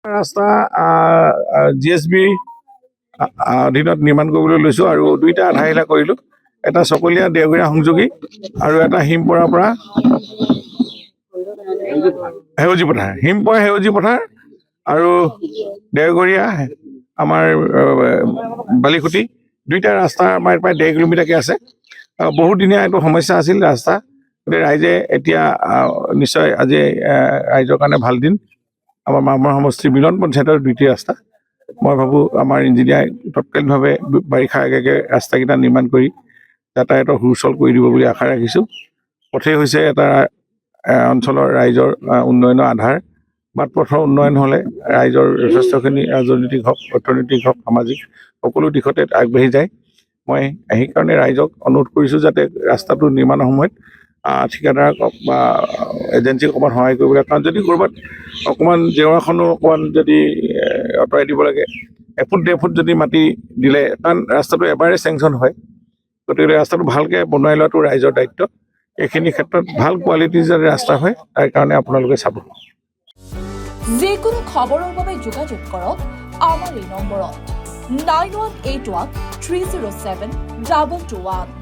ৰাস্তা GSB অধীনত নিৰ্মাণ কৰিবলৈ লৈছোঁ আৰু দুইটা আধা আহিলা কৰিলোঁ। এটা চকলীয়া দেওগৰীয়া সংযোগী আৰু এটা হিমপৰাৰ পৰা সেউজী পথাৰ, হিমপৰা সেউজী পথাৰ আৰু দেওগৰীয়া আমাৰ বালিখুটি দুইটা ৰাস্তা আমাৰ প্ৰায় 1.5 কিলোমিটাৰকৈ আছে। বহুদিনীয়া এইটো সমস্যা আছিল ৰাস্তা। গতিকে ৰাইজে এতিয়া নিশ্চয় আজি ৰাইজৰ কাৰণে ভাল দিন। আমাৰ মামৰা সমষ্টিৰ মিলন পঞ্চায়তৰ দুইটি ৰাস্তা। মই ভাবোঁ আমাৰ ইঞ্জিনিয়াৰে তৎকালীনভাৱে বাৰিষাৰ আগে ৰাস্তাকেইটা নিৰ্মাণ কৰি যাতায়াতৰ সুচল কৰি দিব বুলি আশা ৰাখিছোঁ। পথেই হৈছে এটা অঞ্চলৰ ৰাইজৰ উন্নয়নৰ আধাৰ। বাট পথৰ উন্নয়ন হ'লে ৰাইজৰ যথেষ্টখিনি ৰাজনৈতিক হওক, অৰ্থনৈতিক হওক, সামাজিক সকলো দিশতে আগবাঢ়ি যায়। মই সেইকাৰণে ৰাইজক অনুৰোধ কৰিছোঁ যাতে ৰাস্তাটো নিৰ্মাণৰ সময়ত ঠিকাদাৰক বা এজেঞ্চিক অকণমান সহায় কৰিব লাগে। কাৰণ যদি ক'ৰবাত অকণমান জেওৰাখনো অকণমান যদি আঁতৰাই দিব লাগে, 1 ফুট 1.5 ফুট যদি মাটি দিলে, কাৰণ ৰাস্তাটো এবাৰে চেংচন হয়। গতিকে ৰাস্তাটো ভালকৈ বনাই লোৱাটো ৰাইজৰ দায়িত্ব। এইখিনি ক্ষেত্ৰত ভাল কোৱালিটিৰ যাতে ৰাস্তা হয় তাৰ কাৰণে আপোনালোকে চাব। যিকোনো খবৰৰ বাবে যোগাযোগ কৰক আমাৰ এই নম্বৰত 9181 307 221।